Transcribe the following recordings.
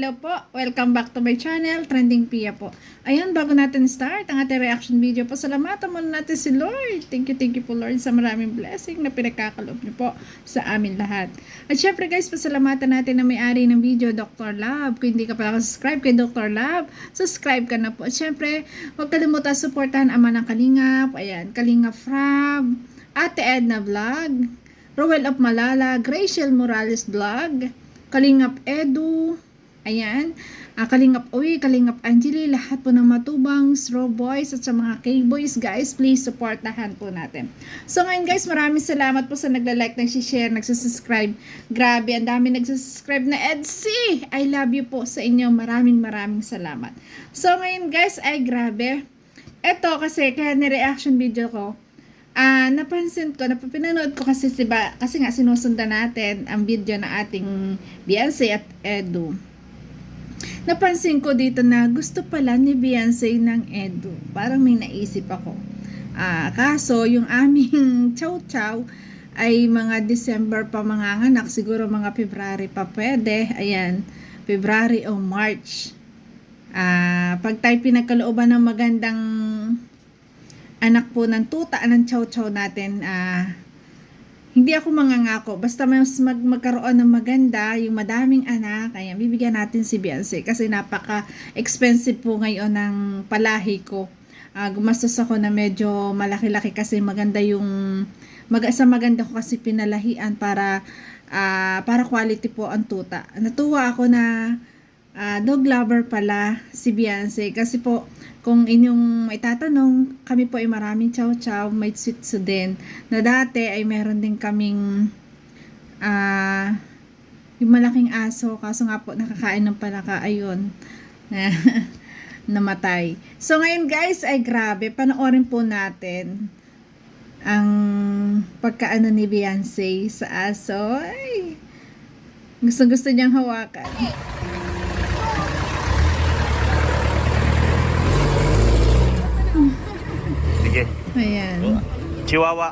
hello po. Welcome back to my channel, Trending Pia po. Ayan, bago natin start ang ating reaction video po, salamatan muna natin si Lord. Thank you po Lord sa maraming blessing na pinagkakaloob niyo po sa amin lahat. At syempre guys, pasalamatan natin na may-ari ng video, Dr. Love. Kung hindi ka pala subscribe kay Dr. Love, subscribe ka na po. At syempre, huwag kalimutan suportahan Ama ng Kalingap, ayan, Kalingap Frab, Ate Edna Vlog, Rowell of Malala, Graciel Morales Vlog, Kalingap Edu, ayan, Kalingap Uy, Kalingap Angeli, lahat po ng matubang, Straw Boys at sa mga K-Boys guys, please supportahan po natin. So ngayon guys, maraming salamat po sa nagla-like, nag-share, nagsusubscribe. Grabe, ang dami nagsusubscribe na EDC. I love you po sa inyo. Maraming salamat. So ngayon guys, ay grabe. Eto kasi, kaya ni-reaction video ko, napansin ko, pinanood ko kasi kasi nga sinusundan natin ang video na ating Beyonce at Edu. Napansin ko dito na gusto pala ni Beyonce ng Edu. Parang may naisip ako. Kaso yung aming Chow Chow ay mga December pa manganganak, siguro mga February pa pwede. Ayan, February o March. Pag tayo pinagkalooban ng magandang anak po ng tuta ng chow-chow natin, hindi ako mangangako, basta mas magkaroon ng maganda, yung madaming anak, ayan, bibigyan natin si Beyonce kasi napaka-expensive po ngayon ng palahi ko. Gumastos ako na medyo malaki-laki kasi maganda yung sa maganda ko kasi pinalahian para quality po ang tuta. Natuwa ako na dog lover pala si Beyonce kasi po kung inyong itatanong, kami po ay maraming chow-chow, may Shih Tzu din na dati ay meron din kaming yung malaking aso, kaso nga po nakakain ng palaka, ayun namatay. So ngayon guys ay grabe, panoorin po natin ang pagkaano ni Beyonce sa aso. Ay, gusto niyang hawakan. Sige. Ayan. Chihuahua.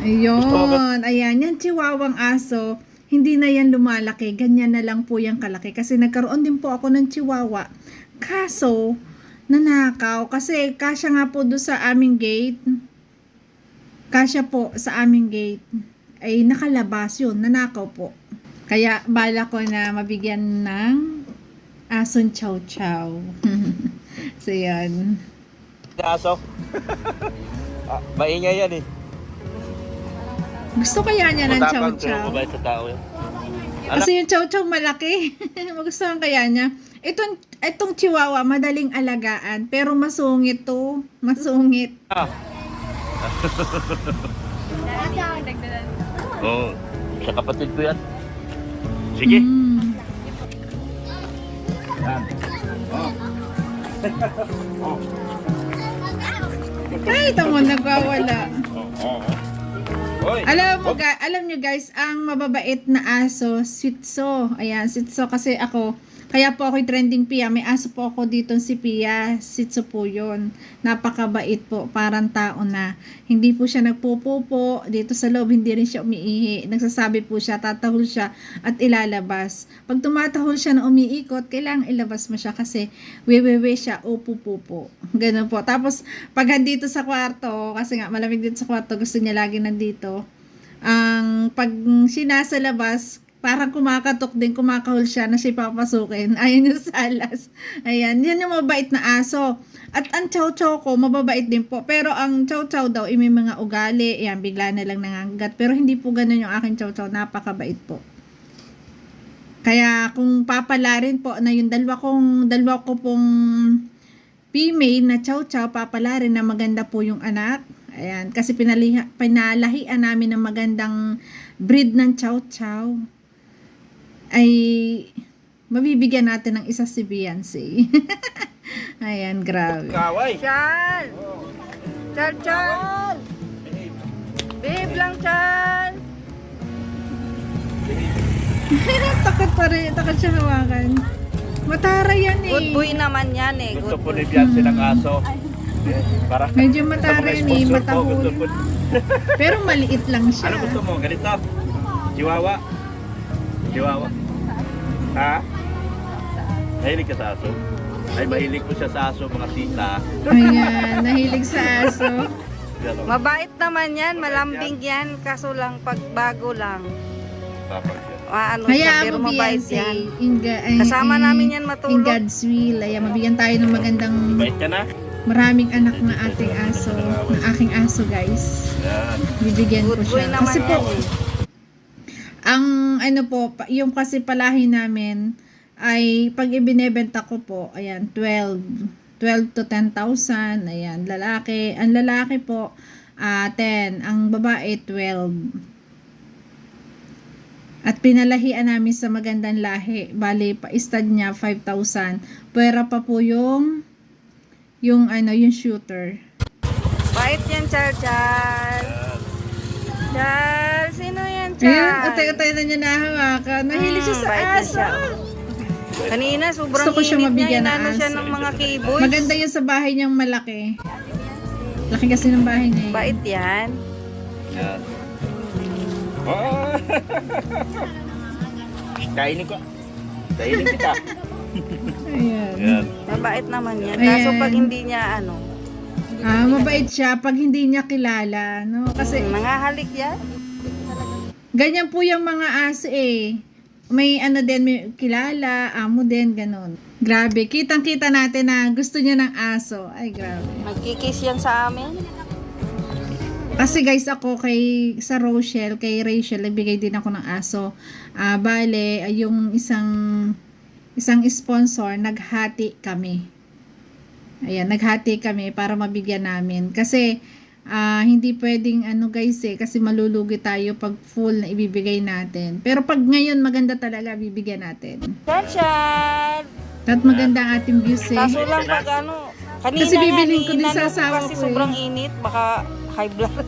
Ayun. Ayan. Yan chihuahuang aso. Hindi na yan lumalaki. Ganyan na lang po yung kalaki. Kasi nagkaroon din po ako ng chihuahua. Kaso, nanakaw. Kasi kasya nga po doon sa aming gate. Kasya po sa aming gate. Ay nakalabas yun. Nanakaw po. Kaya bala ko na mabigyan ng ason chow-chow. So yan. Aso. Maingay yan eh. Gusto kaya niya ng chow-chow? Mabait sa tao yan. Kasi yung chow-chow malaki. Magustuhan kaya niya. Itong chihuahua, madaling alagaan. Pero masungit to. Masungit. Oo. Sa kapatid ko yan. Sige. Yan. Kahit ako nagwawala. Oy. Alam nyo guys, ang mababait na aso, Shih Tzu. Ayan, Shih Tzu kasi ako. Kaya po ako'y trending Pia. May aso po ako dito si Pia. Shih Tzu po yun. Napakabait po. Parang tao na. Hindi po siya nagpupupo. Dito sa loob, hindi rin siya umiihi. Nagsasabi po siya, tatahol siya at ilalabas. Pag tumatahol siya na umiikot, kailangan ilabas mo siya kasi wewewe siya, upupupo. Ganun po. Tapos, pag dito sa kwarto, kasi nga malamig dito sa kwarto, gusto niya lagi nandito. Pag sinasa labas, parang kumakatok din, kumakahol siya na siya papasukin. Ayun yung salas. Ayan, yan yung mabait na aso. At ang chow-chow ko, mababait din po. Pero ang chow-chow daw, may mga ugali. Ayan, bigla na lang nangangagat. Pero hindi po ganun yung aking chow-chow. Napakabait po. Kaya kung papalarin po na yung dalawa ko pong female na chow-chow, papalarin na maganda po yung anak. Ayan, kasi pinalahian namin ng magandang breed ng chow-chow. Ay mabibigyan natin ng isa si Beyonce. Ayan, grabe. Kaway. Chan! Chan! Babe lang, Chan! Takot siya hawakan. Matara yan eh. Good boy naman yan eh. Gusto Good po boy. ni Beyonce ng aso. Para Medyo matara yan eh, matahol. Gusto po. Pero maliit lang siya. Ano gusto mo? Ganito? Chihuahua? Chihuahua? Ha? Mahilig ka sa aso? Ay, mahilig po siya sa aso, mga tita. Ayan, nahilig sa aso. Yan, oh. Mabait naman yan, malambing yan. Kaso lang, pagbago lang. Tapos yan. Ano siya, Hayaan pero mo, mabait Beyonce. yan. Kasama namin yan In matulog. God's will. Ayan, mabigyan tayo ng magandang Bait ka na? maraming anak na ating aso. Na aking aso, guys. Yan. Bibigyan ko Good boy siya. naman Kasi po, yan eh. ang ano po, yung kasi palahi namin ay pag ibinebenta ko po, ayan, 12 to 10,000, ayan, lalaki. Ang lalaki po, 10. Ang babae, 12. At pinalahian namin sa magandang lahi. Bali, pa-stud niya, 5,000. Pwera pa po yung shooter. Bait yan, Char. Char, sino yan, Ayan, Char? atay-atay na niya nahawakan. Nahilig siya sa bait yan aso. siya. Kanina, sobrang Gusto ko siya init mabigyan niya. ng Inano siya aso. ng mga keyboards. Maganda yun sa bahay niyang malaki. Laki kasi ng bahay niya. eh. Bait yan. Yan. Oh! Kainin ko. Kainin kita. Ayan. Yan. Mabait naman yan. Ayan. Kaso pag hindi niya Mabait siya pag hindi niya kilala. No? Kasi nangahalik yan. ganyan po yung mga aso eh. May din, may kilala, amo din, ganun. Grabe, kitang-kita natin na gusto niya ng aso. Ay, grabe. Magkikis yan sa amin. Kasi guys, ako sa Rochelle, kay Rachel, nagbigay din ako ng aso. Bale, yung isang sponsor, naghati kami. Ayan, naghati kami para mabigyan namin. Kasi, hindi pwedeng guys kasi malulugi tayo pag full na ibibigay natin. Pero pag ngayon, maganda talaga bibigyan natin. Chan! At maganda ang ating views eh. Kaso lang pag kanina Kasi bibilhin ko din inano sa asawa kasi ko eh. sobrang init, baka high blood.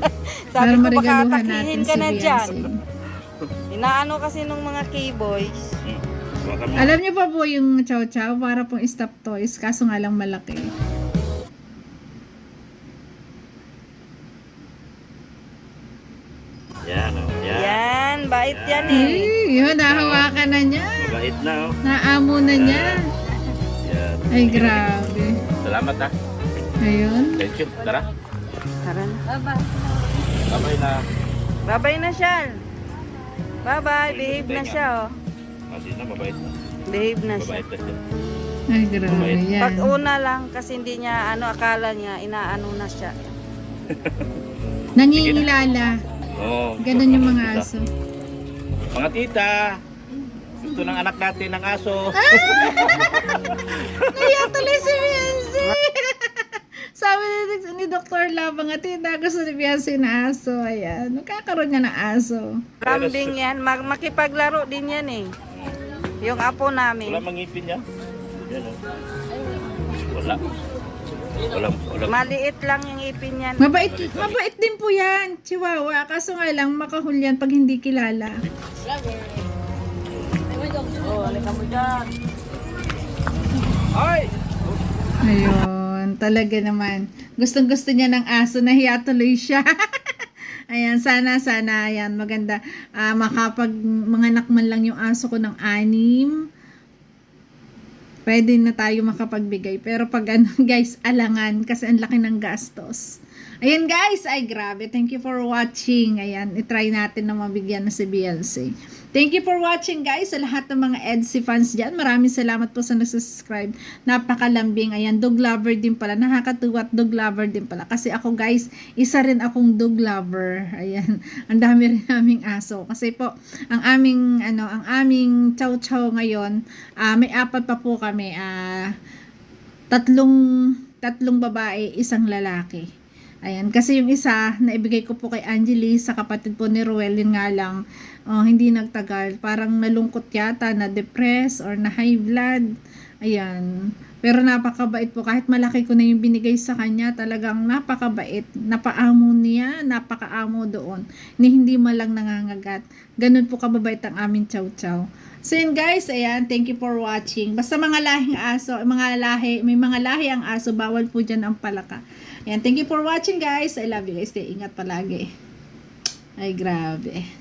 Para Sabi ko baka marigaluhan atakihin natin ka si na dyan. Beyonce. Inaano kasi nung mga keyboys. Baka mo. Alam niyo pa po yung chow chow para pong stop toys kaso nga lang malaki. Yan, oh. Yan. Yan, bait yan eh. Ay, yun, nahawakan na niya. Mabait na, oh. Naamo na niya. Yan. Ay, grabe. Salamat, ha. Ayun. Thank you. Tara. Tara na. Bye na. Bye-bye na siya. Bye-bye, behave na siya oh. Hindi na, mabait na. Behave na siya. Mabait na siya. Ay, grabe. Yan. Pag una lang kasi hindi niya akala niya inaano na siya. Nangingilala. Oo. Ganun yung mga aso. Mga tita, gusto ng anak natin ng aso. Kaya tuloy si Beyonce. Sabi ni Dr. Labang at gusto ni Beyonce na aso. Ayan, magkakaroon niya ng aso. Rambing yan, makipaglaro din yan eh. Yung apo Wala namin. mangipin niya. Yan, oh. Wala. Wala. Maliit lang yung ipin yan. Mabait din po yan, Chihuahua. Kaso nga lang, makahulyan pag hindi kilala. Ay! Ayun, talaga naman. Gustong-gusto niya ng aso, nahiya tuloy siya. Ayan, sana, ayan, maganda. Manganak man lang yung aso ko ng 6. Pwede na tayo makapagbigay. Pero pag guys, alangan kasi ang laki ng gastos. Ayan guys, ay grabe. Thank you for watching. Ayan, itry natin na mabigyan na si Beyonce. Thank you for watching guys sa lahat ng mga EDC fans dyan. Maraming salamat po sa nag-subscribe. Napakalambing. Ayan, dog lover din pala. Nakakatuwa at dog lover din pala. Kasi ako guys, isa rin akong dog lover. Ayan, ang dami rin naming aso. Kasi po, ang aming chow chow ngayon, may 4 pa po kami. 3 babae, 1 lalaki. Ayan, kasi yung isa, naibigay ko po kay Angeli sa kapatid po ni Ruel, yun nga lang, hindi nagtagal. Parang nalungkot yata, na-depress or na-high blood. Ayan. Pero napakabait po. Kahit malaki ko na yung binigay sa kanya, talagang napakabait. Napaamo niya, napakaamo doon. Hindi malang nangangagat. Ganun po kababait ang aming chow chow. So yun guys, ayan, thank you for watching. Basta mga lahing aso, may mga lahi ang aso, bawal po dyan ang palaka. Ayan, thank you for watching guys. I love you guys. Stay ingat palagi. Ay, grabe.